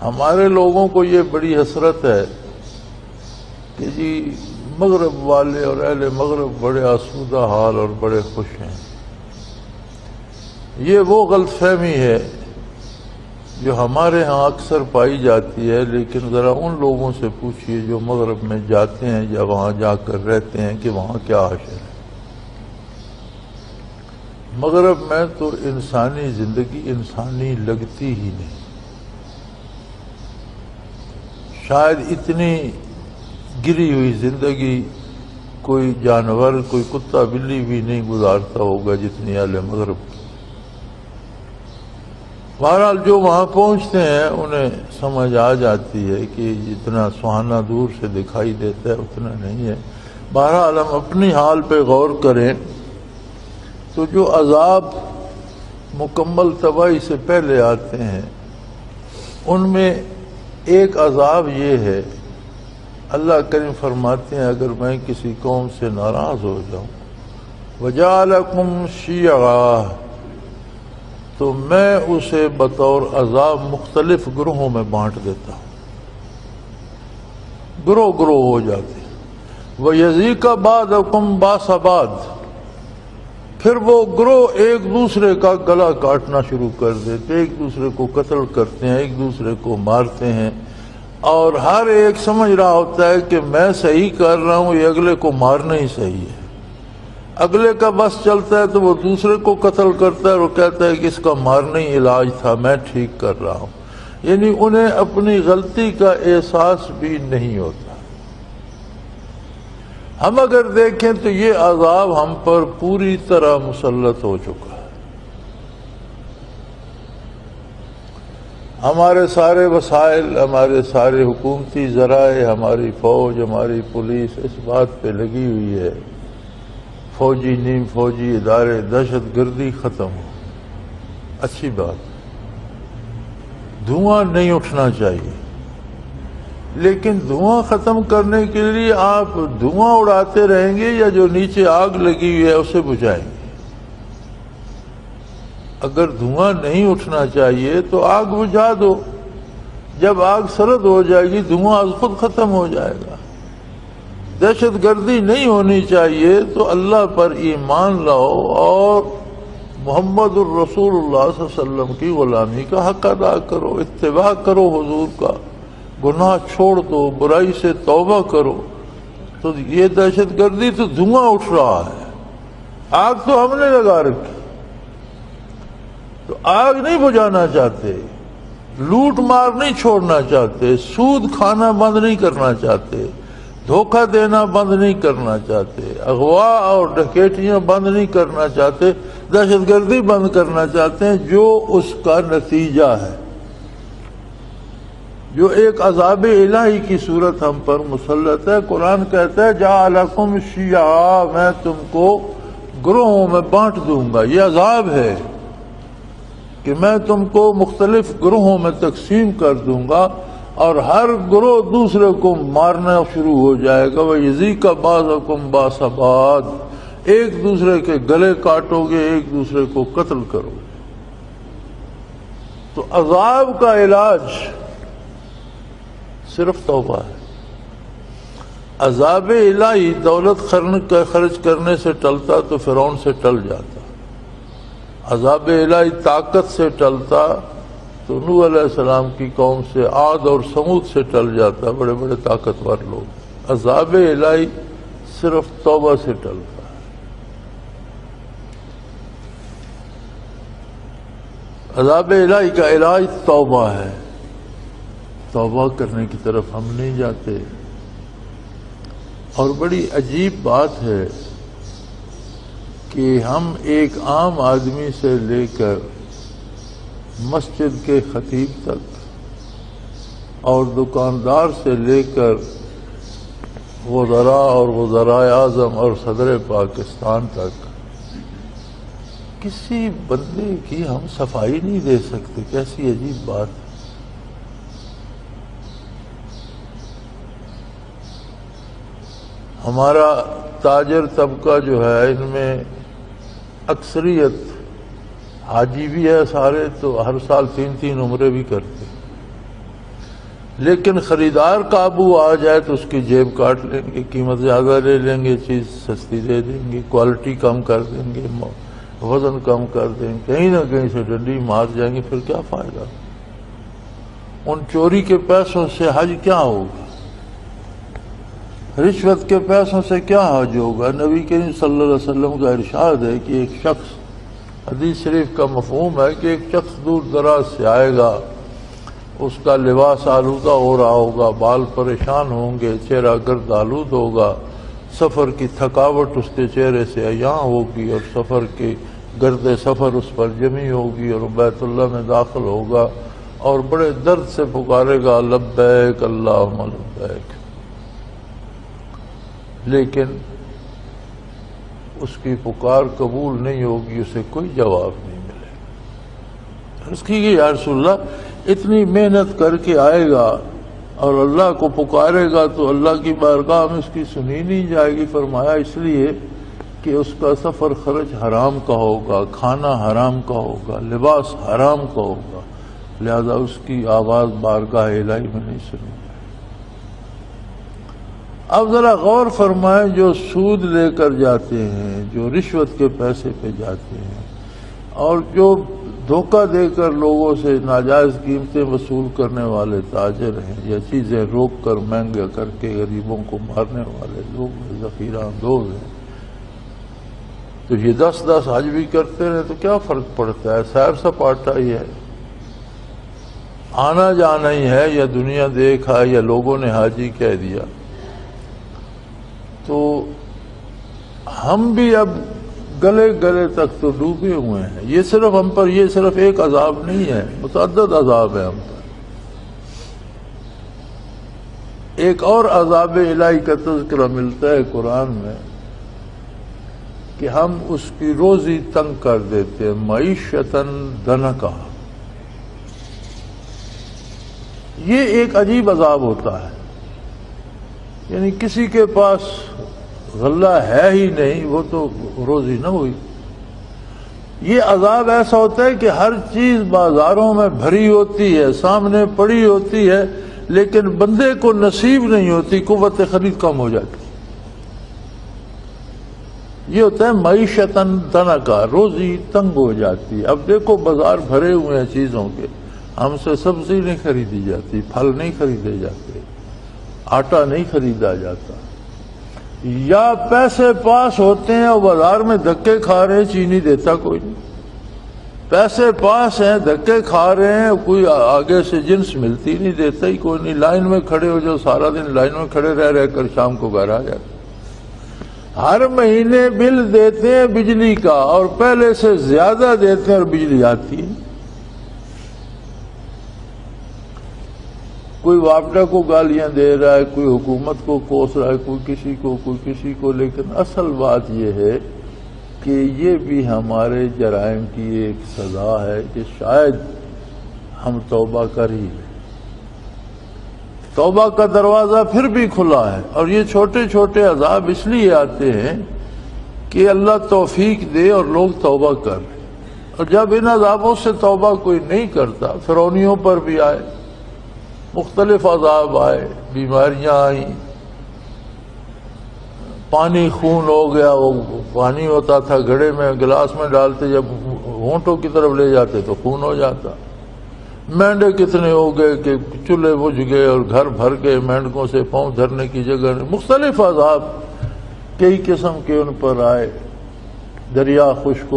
ہمارے لوگوں کو یہ بڑی حسرت ہے کہ جی مغرب والے اور اہل مغرب بڑے آسودہ حال اور بڑے خوش ہیں۔ یہ وہ غلط فہمی ہے جو ہمارے ہاں اکثر پائی جاتی ہے، لیکن ذرا ان لوگوں سے پوچھئے جو مغرب میں جاتے ہیں یا وہاں جا کر رہتے ہیں کہ وہاں کیا حشر ہے۔ مغرب میں تو انسانی زندگی انسانی لگتی ہی نہیں، شاید اتنی گری ہوئی زندگی کوئی جانور، کوئی کتا بلی بھی نہیں گزارتا ہوگا جتنی اہل مغرب کی۔ بہرحال جو وہاں پہنچتے ہیں انہیں سمجھ آ جاتی ہے کہ جتنا سہانا دور سے دکھائی دیتا ہے اتنا نہیں ہے۔ بہرحال ہم اپنی حال پہ غور کریں تو جو عذاب مکمل تباہی سے پہلے آتے ہیں ان میں ایک عذاب یہ ہے، اللہ کریم فرماتے ہیں اگر میں کسی قوم سے ناراض ہو جاؤں وَجَعَلَكُمْ شِيَعًا، تو میں اسے بطور عذاب مختلف گروہوں میں بانٹ دیتا ہوں، گروہ گروہ ہو جاتے ہیں۔ وَيَذِيقَ بَعْضَكُمْ بَأْسَ بَعْضٍ، پھر وہ گروہ ایک دوسرے کا گلا کاٹنا شروع کر دیتے، ایک دوسرے کو قتل کرتے ہیں، ایک دوسرے کو مارتے ہیں، اور ہر ایک سمجھ رہا ہوتا ہے کہ میں صحیح کر رہا ہوں، یہ اگلے کو مارنا ہی صحیح ہے۔ اگلے کا بس چلتا ہے تو وہ دوسرے کو قتل کرتا ہے اور وہ کہتا ہے کہ اس کا مارنا ہی علاج تھا، میں ٹھیک کر رہا ہوں۔ یعنی انہیں اپنی غلطی کا احساس بھی نہیں ہوتا۔ ہم اگر دیکھیں تو یہ عذاب ہم پر پوری طرح مسلط ہو چکا ہے۔ ہمارے سارے وسائل، ہمارے سارے حکومتی ذرائع، ہماری فوج، ہماری پولیس اس بات پہ لگی ہوئی ہے فوجی نیم فوجی ادارے، دہشت گردی ختم ہو۔ اچھی بات، دھواں نہیں اٹھنا چاہیے، لیکن دھواں ختم کرنے کے لیے آپ دھواں اڑاتے رہیں گے یا جو نیچے آگ لگی ہوئی ہے اسے بجھائیں گے؟ اگر دھواں نہیں اٹھنا چاہیے تو آگ بجھا دو، جب آگ سرد ہو جائے گی دھواں از خود ختم ہو جائے گا۔ دہشت گردی نہیں ہونی چاہیے تو اللہ پر ایمان لاؤ اور محمد الرسول اللہ صلی اللہ علیہ وسلم کی غلامی کا حق ادا کرو، اتباع کرو حضور کا، گناہ چھوڑ دو، برائی سے توبہ کرو۔ تو یہ دہشت گردی تو دھواں اٹھ رہا ہے، آگ تو ہم نے لگا رکھی، تو آگ نہیں بجھانا چاہتے، لوٹ مار نہیں چھوڑنا چاہتے، سود کھانا بند نہیں کرنا چاہتے، دھوکہ دینا بند نہیں کرنا چاہتے، اغوا اور ڈکیتیاں بند نہیں کرنا چاہتے، دہشت گردی بند کرنا چاہتے ہیں، جو اس کا نتیجہ ہے، جو ایک عذاب الہی کی صورت ہم پر مسلط ہے۔ قرآن کہتا ہے جعلکم شیعا، میں تم کو گروہوں میں بانٹ دوں گا۔ یہ عذاب ہے کہ میں تم کو مختلف گروہوں میں تقسیم کر دوں گا اور ہر گروہ دوسرے کو مارنا شروع ہو جائے گا۔ وَيَذِيقَ بَعْضَكُمْ بَأْسَ بَعْضٍ، ایک دوسرے کے گلے کاٹو گے، ایک دوسرے کو قتل کرو گے۔ تو عذاب کا علاج صرف توبہ ہے۔ عذاب الہی دولت خرچ کرنے سے ٹلتا تو فرعون سے ٹل جاتا، عذاب الہی طاقت سے ٹلتا تو نوح علیہ السلام کی قوم سے، عاد اور سمود سے ٹل جاتا، بڑے بڑے طاقتور لوگ۔ عذاب الہی صرف توبہ سے ٹلتا ہے۔ عذاب الہی کا علاج توبہ ہے، توبہ کرنے کی طرف ہم نہیں جاتے۔ اور بڑی عجیب بات ہے کہ ہم ایک عام آدمی سے لے کر مسجد کے خطیب تک اور دکاندار سے لے کر وزراء اور وزرائے اعظم اور صدر پاکستان تک کسی بندے کی ہم صفائی نہیں دے سکتے۔ کیسی عجیب بات ہے۔ ہمارا تاجر طبقہ جو ہے ان میں اکثریت حاجی بھی ہے سارے، تو ہر سال 3 عمرے بھی کرتے، لیکن خریدار قابو آ جائے تو اس کی جیب کاٹ لیں گے، قیمت زیادہ لے لیں گے، چیز سستی دے دیں گے، کوالٹی کم کر دیں گے، وزن کم کر دیں گے، کہیں نہ کہیں سے ڈنڈی مار جائیں گے، پھر کیا فائدہ؟ ان چوری کے پیسوں سے حج کیا ہوگا؟ رشوت کے پیسوں سے کیا حج ہوگا؟ نبی کریم صلی اللہ علیہ وسلم کا ارشاد ہے کہ ایک شخص، حدیث شریف کا مفہوم ہے کہ ایک شخص دور دراز سے آئے گا، اس کا لباس آلودہ ہو رہا ہوگا، بال پریشان ہوں گے، چہرہ گرد آلود ہوگا، سفر کی تھکاوٹ اس کے چہرے سے عیاں ہوگی، اور سفر کی گرد سفر اس پر جمی ہوگی، اور بیت اللہ میں داخل ہوگا اور بڑے درد سے پکارے گا لبیک اللہم لبیک، لیکن اس کی پکار قبول نہیں ہوگی، اسے کوئی جواب نہیں ملے گا۔ اس کی یا رسول اللہ اتنی محنت کر کے آئے گا اور اللہ کو پکارے گا تو اللہ کی بارگاہ میں اس کی سنی نہیں جائے گی۔ فرمایا اس لیے کہ اس کا سفر خرچ حرام کا ہوگا، کھانا حرام کا ہوگا، لباس حرام کا ہوگا، لہذا اس کی آواز بارگاہ الہی میں نہیں سنی جائے۔ اب ذرا غور فرمائیں، جو سود لے کر جاتے ہیں، جو رشوت کے پیسے پہ جاتے ہیں، اور جو دھوکہ دے کر لوگوں سے ناجائز قیمتیں وصول کرنے والے تاجر ہیں، یا چیزیں روک کر مہنگا کر کے غریبوں کو مارنے والے لوگ ذخیرہ اندوز ہیں، تو یہ 10 حج بھی کرتے رہے تو کیا فرق پڑتا ہے؟ سیر سپاٹا ہی ہے، آنا جانا ہی ہے، یا دنیا دیکھا یا لوگوں نے حاجی کہہ دیا۔ تو ہم بھی اب گلے گلے تک تو ڈوبے ہوئے ہیں۔ یہ صرف ہم پر، یہ صرف ایک عذاب نہیں ہے، متعدد عذاب ہے ہم پر۔ ایک اور عذاب الہی کا تذکرہ ملتا ہے قرآن میں کہ ہم اس کی روزی تنگ کر دیتے ہیں، معیشتاً ضنکا۔ یہ ایک عجیب عذاب ہوتا ہے، یعنی کسی کے پاس غلہ ہے ہی نہیں، وہ تو روزی نہ ہوئی۔ یہ عذاب ایسا ہوتا ہے کہ ہر چیز بازاروں میں بھری ہوتی ہے، سامنے پڑی ہوتی ہے، لیکن بندے کو نصیب نہیں ہوتی، قوت خرید کم ہو جاتی۔ یہ ہوتا ہے معیشتاً ضنکا، روزی تنگ ہو جاتی۔ اب دیکھو بازار بھرے ہوئے ہیں چیزوں کے، ہم سے سبزی نہیں خریدی جاتی، پھل نہیں خریدے جاتے، آٹا نہیں خریدا جاتا، یا پیسے پاس ہوتے ہیں اور بازار میں دھکے کھا رہے ہیں، چینی دیتا کوئی نہیں۔ پیسے پاس ہیں، دھکے کھا رہے ہیں، کوئی آگے سے جنس ملتی نہیں، دیتا ہی کوئی نہیں۔ لائن میں کھڑے ہو جو سارا دن لائن میں کھڑے رہ کر شام کو گھر آ جاتے۔ ہر مہینے بل دیتے ہیں بجلی کا، اور پہلے سے زیادہ دیتے ہیں اور بجلی آتی ہے۔ کوئی وابڈا کو گالیاں دے رہا ہے، کوئی حکومت کو کوس رہا ہے، کوئی کسی کو، لیکن اصل بات یہ ہے کہ یہ بھی ہمارے جرائم کی ایک سزا ہے کہ شاید ہم توبہ کر ہی لیں۔ توبہ کا دروازہ پھر بھی کھلا ہے، اور یہ چھوٹے چھوٹے عذاب اس لیے آتے ہیں کہ اللہ توفیق دے اور لوگ توبہ کر لیں۔ اور جب ان عذابوں سے توبہ کوئی نہیں کرتا، فرعونیوں پر بھی آئے، مختلف عذاب آئے، بیماریاں آئیں، پانی خون ہو گیا، وہ پانی ہوتا تھا گھڑے میں، گلاس میں ڈالتے، جب ہونٹوں کی طرف لے جاتے تو خون ہو جاتا۔ مینڈے کتنے ہو گئے کہ چولہے بجھ گئے اور گھر بھر گئے، مینڈکوں سے پاؤں دھرنے کی جگہ نہیں۔ مختلف عذاب کئی قسم کے ان پر آئے، دریا خشک